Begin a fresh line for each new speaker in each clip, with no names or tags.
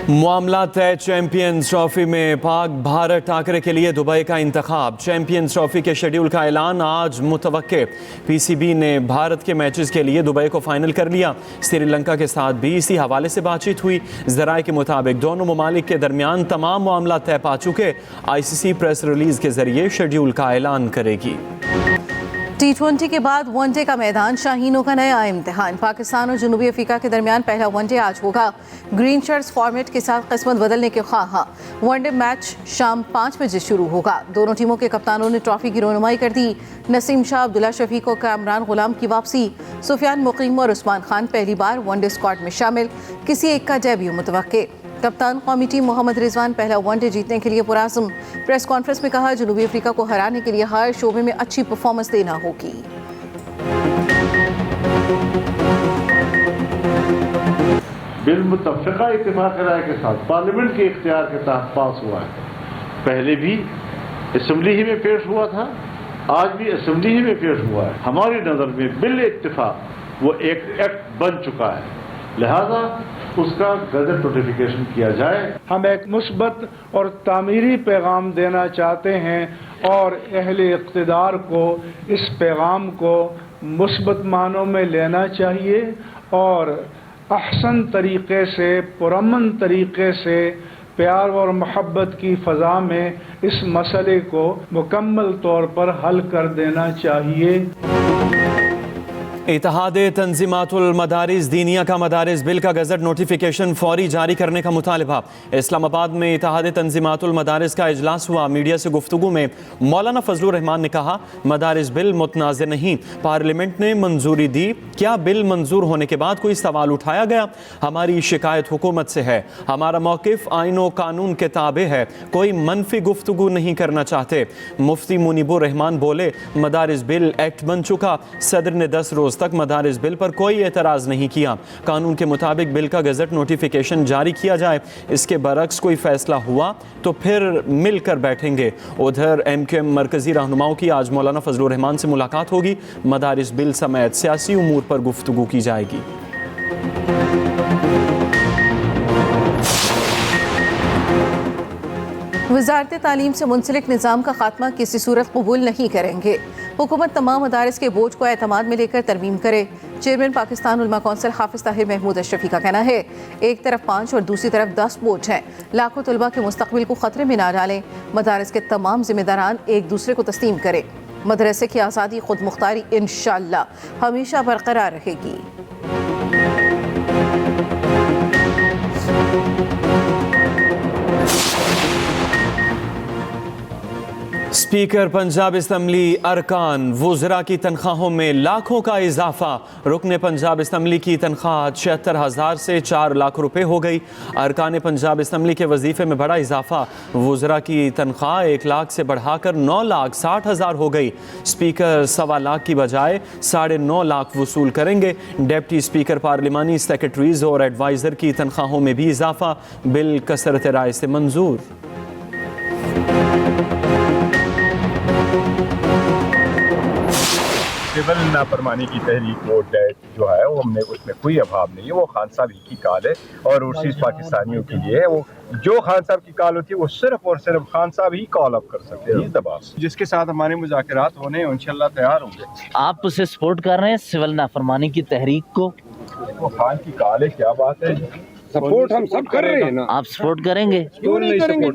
मामला तय। Champions trophy में पाक भारत टाकरे के लिए दुबई का इंतखाब। चैंपियंस ट्रॉफी के शेड्यूल का ऐलान आज मुतवक्के। पीसीबी ने भारत के मैचेस के लिए दुबई को फाइनल कर लिया। श्रीलंका के साथ भी इसी हवाले से बातचीत हुई। ज़राए के मुताबिक दोनों ममालिक के दरमियान तमाम मामला तय पा चुके। आईसीसी प्रेस रिलीज के जरिए शेड्यूल का ऐलान करेगी।
T20 के बाद वनडे का मैदान, शाहीनों का नया इम्तिहान। पाकिस्तान और जनूबी अफ्रीका के दरमियान पहला वनडे आज होगा। ग्रीन शर्ट्स फॉर्मेट के साथ किस्मत बदलने के ख्वाह। वनडे मैच शाम 5 बजे शुरू होगा। दोनों टीमों के कप्तानों ने ट्रॉफी की रौनुमाई कर दी। नसीम शाह, अब्दुल्ला शफीक और कामरान गुलाम की वापसी। सुफियान मुकीम और उस्मान खान पहली बार वनडे स्क्वाड में शामिल। किसी एक का डेब्यू मुतवक्के। कप्तान कौमी टीम मोहम्मद रिजवान पहला वनडे जीतने के लिए पुराज़्म। प्रेस कॉन्फ्रेंस में कहा, जनूबी अफ्रीका को हराने के लिए हर शोबे में अच्छी परफॉर्मेंस देना होगी।
बिल मुत्तफ़िक़ा इत्तिफ़ाक़ राय के साथ पार्लियामेंट के इख्तियार के तहत पास हुआ है। पहले भी असम्बली ही में पेश हुआ था, आज भी असम्बली ही में पेश हुआ है। हमारी नज़र में बिल इत्तिफ़ाक़ वो एक एक्ट बन चुका है, लिहाजा उसका गज़ट नोटिफिकेशन किया जाए।
हम एक मुस्बत और तामीरी पैगाम देना चाहते हैं और अहले इक़्तिदार को इस पैगाम को मुस्बत मानों में लेना चाहिए और अहसन तरीक़े से, पुरअमन तरीक़े से, प्यार और मोहब्बत की फ़ज़ा में इस मसले को मुकम्मल तौर पर हल कर देना चाहिए।
इत्तेहादे तंज़ीमातुल मदारिस दीनिया का मदारिस बिल का गज़ट नोटिफिकेशन फौरी जारी करने का मुतालबा। इस्लामाबाद में इत्तेहादे तंज़ीमातुल मदारिस का इजलास हुआ। मीडिया से गुफ्तगू में मौलाना फजलुर रहमान ने कहा, मदारिस बिल मुतनाज़ नहीं, पार्लियामेंट ने मंजूरी दी। क्या बिल मंजूर होने के बाद कोई सवाल उठाया गया? हमारी शिकायत हुकूमत से है। हमारा मौक़िफ़ आइन व कानून के ताबे है, कोई मनफी गुफ्तगू नहीं करना चाहते। मुफ्ती मुनीबुर रहमान बोले, मदारिस बिल एक्ट बन चुका। सदर ने 10 रोज़ तक मदारिस बिल पर कोई एतराज़ नहीं किया। कानून के मुताबिक बिल का गज़ट नोटिफिकेशन जारी किया जाए। इसके बरक्स कोई फैसला हुआ तो फिर मिलकर बैठेंगे। उधर MQM मरकज़ी रहनुमाओं की आज मौलाना फजलुर रहमान से मुलाकात होगी। मदारिस बिल समेत सियासी उमूर पर गुफ्तगू की जाएगी।
वज़ारत तालीम से मुंसलिक निज़ाम का खात्मा किसी सूरत कबूल नहीं करेंगे। हुकूमत तमाम मदारिस के बोझ को एतमाद में लेकर तरमीम करे। चेयरमैन पाकिस्तान उलमा कौंसिल हाफिज़ ताहिर महमूद अशरफी का कहना है, एक तरफ 5 और दूसरी तरफ 10 बोझ हैं। लाखों तलबा के मुस्तकबिल को खतरे में ना डालें। मदारिस के तमाम जिम्मेदारान एक दूसरे को तस्लीम करें। मदरसे की आज़ादी, खुद मुख्तारी इंशाअल्लाह हमेशा बरकरार रहेगी।
स्पीकर पंजाब असम्बली अरकान वुज़रा की तनख्वाहों में लाखों का इजाफा। रुकन पंजाब असम्बली की तनख्वाह 76,000 से 4 लाख रुपए हो गई। अरकान पंजाब असम्बली के वजीफे में बड़ा इजाफा। वुज़रा की तनख्वाह 1 लाख से बढ़ाकर 9,60,000 हो गई। स्पीकर 1.25 लाख की बजाय 9.5 लाख वसूल करेंगे। डिप्टी स्पीकर, पार्लिमानी सेक्रेटरीज और एडवाइज़र की तनख्वाहों में भी इजाफा। बिल कसरत राय से मंजूर।
सिविल नाफरमानी की तहरीक वोट जो है वो हमने उसमें कोई अभाव नहीं है। वो खान साहब ही की कॉल है और ओवरसीज पाकिस्तानियों के लिए है। वो जो खान साहब की कॉल होती है वो सिर्फ और सिर्फ खान साहब ही कॉल अप कर सकते हैं। दबाव जिसके साथ हमारे मुज़ाकरात होने हैं इंशाल्लाह तैयार होंगे।
आप उसे सपोर्ट कर रहे हैं सिविल नाफरमानी की तहरीक को?
वो खान की कॉल है, क्या बात है।
सपोर्ट हम सब कर रहे हैं ना।
आप सपोर्ट करेंगे?
क्यों नहीं करेंगे?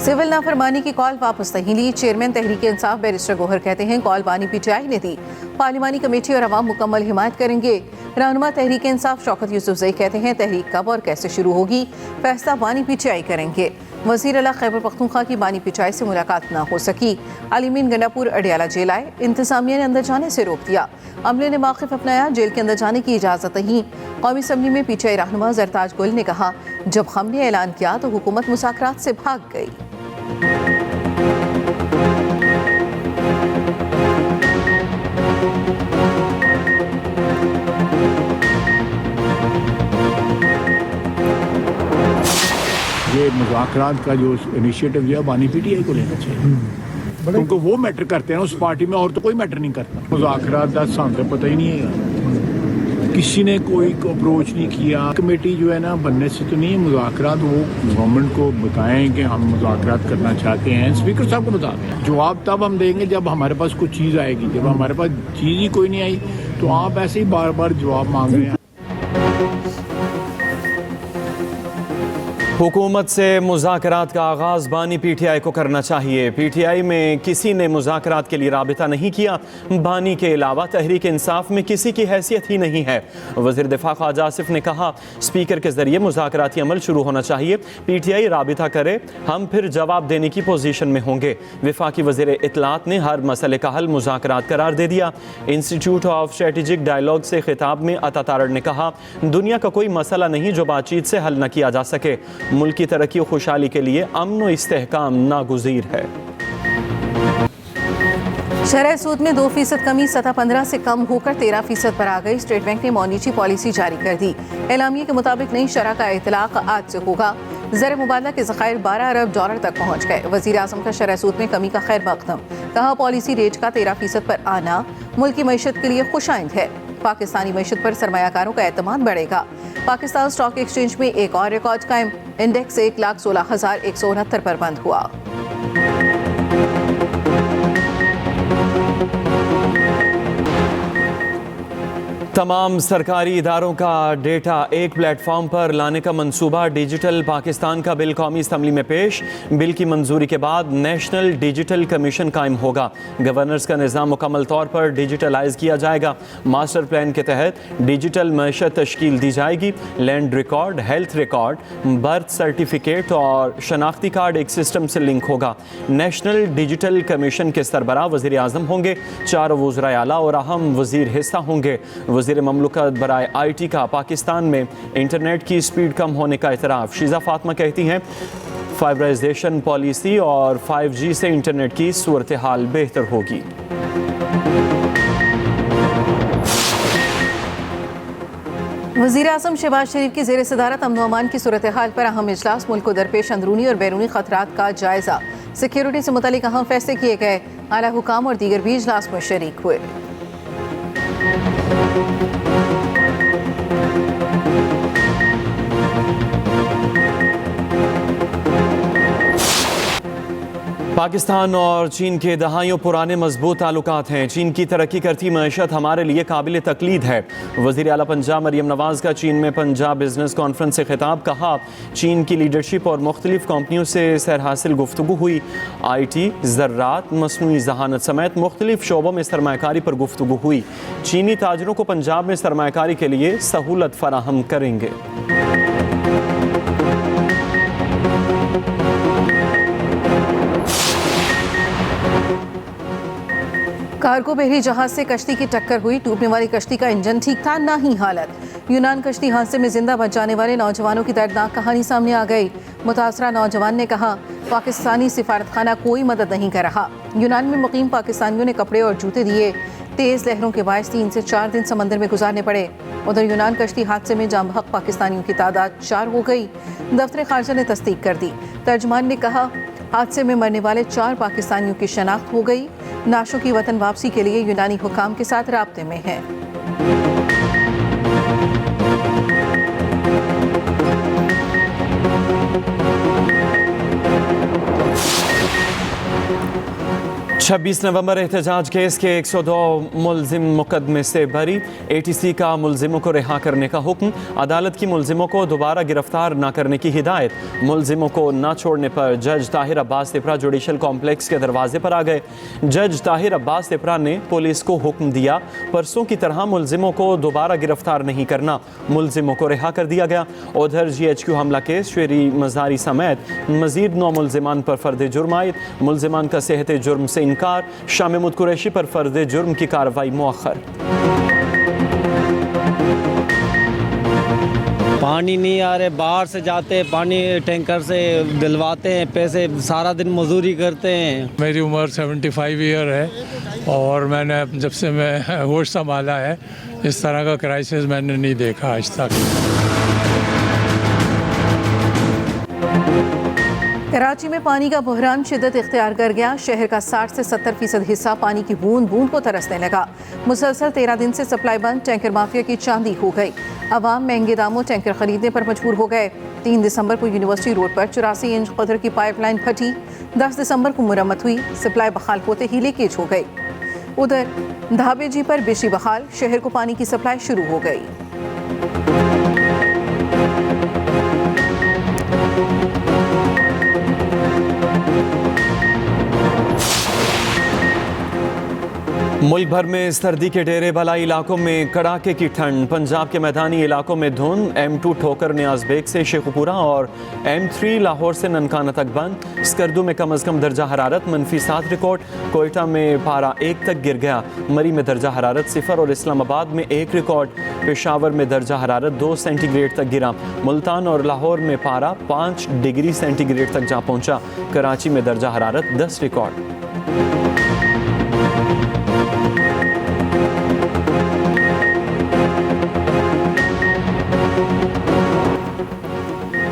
सिविल नाफरमानी की कॉल वापस नहीं ली। चेयरमैन तहरीक इंसाफ बैरिस्टर गोहर कहते हैं, कॉल बानी PTI ने दी। पार्लिमानी कमेटी और अवाम मुकम्मल हिमायत करेंगे। रहनुमा तहरीक इंसाफ शौकत यूसुफजई कहते हैं, तहरीक कब और कैसे शुरू होगी फैसला बानी PTI करेंगे। वज़ीर अला खैबर पख्तूनख्वा की बानी PTI से मुलाकात ना हो सकी। आलिमीन गंडापुर अडियाला जेल आए, इंतजामिया ने अंदर जाने से रोक दिया। अमले ने मौक़िफ़ अपनाया, जेल के अंदर जाने की इजाज़त नहीं। कौमी असम्बली में PTI रहनुमा जरताज गुल ने कहा, जब हमने ऐलान किया तो हुकूमत मुज़ाकरात से भाग गई।
ये मुज़ाकरात का जो इनिशिएटिव जो है बानी PTI को लेना चाहिए, क्योंकि वो मैटर करते हैं उस पार्टी में, और तो कोई मैटर नहीं करता। मुज़ाकरात का सामने पता ही नहीं है। किसी ने कोई अप्रोच नहीं किया। कमेटी जो है ना बनने से तो नहीं, मुज़ाकरात वो गवर्नमेंट को बताएं कि हम मुज़ाकरात करना चाहते हैं, स्पीकर साहब को बता दें। जवाब तब हम देंगे जब हमारे पास कुछ चीज़ आएगी। जब हमारे पास चीज़ ही कोई नहीं आई तो आप ऐसे ही बार बार जवाब मांग रहे हैं।
हुकूमत से मुज़ाकरात का आगाज़ बानी पीटीआई को करना चाहिए। पीटीआई में किसी ने मुज़ाकरात के लिए राबिता नहीं किया। बानी के अलावा तहरीक इंसाफ में किसी की हैसियत ही नहीं है। वज़ीर दिफा ख्वाजा आसिफ ने कहा, स्पीकर के ज़रिए मुज़ाकराती अमल शुरू होना चाहिए। पीटीआई राबिता करे, हम फिर जवाब देने की पोजीशन में होंगे। वफाकी वज़ीर इत्तलात ने हर मसले का हल मुज़ाकरात करार दे दिया। इंस्टीट्यूट ऑफ स्ट्रेटेजिक डायलॉग से खिताब में अता तारड़ ने कहा, दुनिया का कोई मसला नहीं जो बातचीत से हल न किया जा सके। मुल्क की तरक्की और खुशहाली के लिए अमन व इस्तेहकाम नागुज़ीर है।
शरह सूद में 2% कमी, सतह 15 से कम होकर 13% पर आ गई। स्टेट बैंक ने मॉनिटरी पॉलिसी जारी कर दी। एलामिया के मुताबिक नई शरह का इतलाक आज से होगा। ज़र मुबादला के ज़खायर 12 अरब डॉलर तक पहुँच गए। वज़ीर आज़म का शरह सूद में कमी का खैर मक़दम। कहा, पॉलिसी रेट का 13% पर आना मुल्क की मईशत के लिए खुशाइंद है। पाकिस्तानी मईशत पर सरमायाकारों का एतमाद बढ़ेगा। पाकिस्तान स्टॉक एक्सचेंज में एक और रिकॉर्ड कायम। इंडेक्स 1,16,169 पर बंद हुआ।
तमाम सरकारी इदारों का डेटा एक प्लेटफॉर्म पर लाने का मंसूबा। डिजिटल पाकिस्तान का बिल कौमी असम्बली में पेश। बिल की मंजूरी के बाद नेशनल डिजिटल कमीशन कायम होगा। गवर्नर्स का निज़ाम मुकम्मल तौर पर डिजिटलाइज किया जाएगा। मास्टर प्लान के तहत डिजिटल मईशत तश्कील दी जाएगी। Land record, health record, birth certificate और शनाख्ती कार्ड एक सिस्टम से लिंक होगा। नेशनल डिजिटल कमीशन के सरबराह वज़ीर आज़म होंगे। 4 वज़राए आला और अहम वज़ीर हिस्सा होंगे। वज़ीर ममलकत बराए IT का पाकिस्तान में इंटरनेट की स्पीड कम होने का इतराफ़। शीज़ा फातिमा कहती हैं, फाइबराइजेशन पॉलिसी और 5G से इंटरनेट की सूरत हाल बेहतर होगी।
वज़ीर आज़म शहबाज शरीफ की ज़ेर सदारत अमन व अमान की सूरत हाल पर अहम इजलास। मुल्क को दरपेश अंदरूनी और बैरूनी खतरात का जायज़ा। सिक्योरिटी से मुतालिक अहम फैसले किए गए। आला हुकाम और दीगर भी इजलास में शरीक हुए।
पाकिस्तान और चीन के दहाइयों पुराने मजबूत ताल्लुकात हैं। चीन की तरक्की करती मईशत हमारे लिए काबिल तकलीद है। वज़ीर आला पंजाब मरियम नवाज़ का चीन में पंजाब बिजनेस कॉन्फ्रेंस से खिताब। कहा, चीन की लीडरशिप और मुख्तलिफ कंपनियों से सर हासिल गुफ्तगू हुई। IT, ज़र्रात, मसनूई जहानत समेत मुख्तलिफ शोबों में सरमायाकारी पर गुफ्तगू हुई। चीनी ताजरों को पंजाब में सरमायाकारी के लिए सहूलत फराहम करेंगे।
कार्गो बहरी जहाज से कश्ती की टक्कर हुई। डूबने वाली कश्ती का इंजन ठीक था, ना ही हालत। यूनान कश्ती हादसे में जिंदा बच जाने वाले नौजवानों की दर्दनाक कहानी सामने आ गई। मुतासरा नौजवान ने कहा, पाकिस्तानी सिफारतखाना कोई मदद नहीं कर रहा। यूनान में मुकीम पाकिस्तानियों ने कपड़े और जूते दिए। तेज़ लहरों के बायस 3 से 4 दिन समंदर में गुजारने पड़े। उधर यूनान कश्ती हादसे में जाम बहक पाकिस्तानियों की तादाद 4 हो गई। दफ्तर खारजा ने तस्दीक कर दी। तर्जमान ने कहा, हादसे में मरने वाले 4 पाकिस्तानियों की शनाख्त हो गई। नाशों की वतन वापसी के लिए यूनानी हुकाम के साथ राब्ते में हैं।
26 नवंबर एहतजाज केस के 102 मुलजिम मुकदमे से बरी। ATC का मुलजिमों को रिहा करने का हुक्म। अदालत की मुलजिमों को दोबारा गिरफ्तार न करने की हिदायत। मुलजिमों को न छोड़ने पर जज ताहिर अब्बास तिपरा जुडिशल कॉम्प्लेक्स के दरवाजे पर आ गए। जज ताहिर अब्बास तिपरा ने पुलिस को हुक्म दिया, परसों की तरह मुलजिमों को दोबारा गिरफ्तार नहीं करना। मुलजिमों को रिहा कर दिया गया। उधर GHQ हमला केस शेरी मजारी समेत मजीद 9 मुलजिमान पर फर्द जुर्म आयद। मुलजिमान का सेहत जुर्म से इनकार। शाम महमूद कुरैशी पर फर्द जुर्म की कार्रवाई मुअख्खर।
पानी नहीं आ रहे, बाहर से जाते पानी टैंकर से दिलवाते हैं, पैसे सारा दिन मजदूरी करते हैं।
मेरी उम्र 75 ईयर है और मैंने जब से मैं होश संभाला है इस तरह का क्राइसिस मैंने नहीं देखा आज तक।
कराची में पानी का बहरान शिद्दत इख्तियार कर गया। शहर का 60 से 70% हिस्सा पानी की बूंद बूंद को तरसने लगा। मुसलसल 13 दिन से सप्लाई बंद, टैंकर माफिया की चांदी हो गई। अवाम महंगे दामों टैंकर खरीदने पर मजबूर हो गए। 3 दिसंबर को यूनिवर्सिटी रोड पर 84 इंच कदर की पाइपलाइन फटी। 10 दिसंबर को मुरम्मत हुई। सप्लाई बहाल होते ही लीकेज हो गई। उधर धाबेजी पर बिजली बहाल, शहर को पानी की सप्लाई शुरू हो गई।
मुल्क भर में सर्दी के डेरे वाला इलाकों में कड़ाके की ठंड। पंजाब के मैदानी इलाकों में धुंध। M2 ठोकर न्याज बेग से शेखुपुरा और M3 लाहौर से ननकाना तक बंद। स्कर्दू में कम अज़ कम दर्जा हरारत -7 रिकॉर्ड। कोयटा में पारा 1 तक गिर गया। मरी में दर्जा हरारत 0 और इस्लामाबाद में 1 रिकॉर्ड। पेशावर में दर्जा हरारत 2 सेंटीग्रेड तक गिरा। मुल्तान और लाहौर में पारा 5 डिग्री सेंटीग्रेड तक जा पहुंचा। कराची में दर्जा हरारत 10 रिकॉर्ड।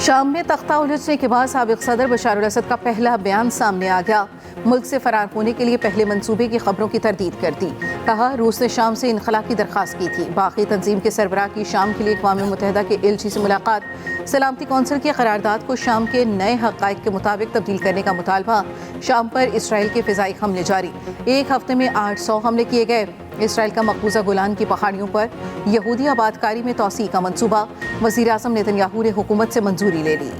शाम में तख्ता उलझने के बाद साबिक सदर बशार अल असद का पहला बयान सामने आ गया। मुल्क से फरार होने के लिए पहले मंसूबे की खबरों की तरदीद कर दी। कहा रूस ने शाम से इनखला की दरख्वास्त की थी। बाकी तंजीम के सरबराह की शाम के लिए अक़वाम मुत्तहिदा के एलची से मुलाकात। सलामती कौंसिल की करारदाद को शाम के नए हक़ाइक़ के मुताबिक तब्दील करने का मुतालबा। शाम पर इसराइल के फ़िज़ाई हमले जारी। 1 हफ्ते में 800 हमले किए गए। इसराइल का मकबूजा गोलान की पहाड़ियों पर यहूदी आबादकारी में तोसी का मंसूबा। वज़ीर आज़म नेतन्याहू ने हुकूमत से मंजूरी ले ली।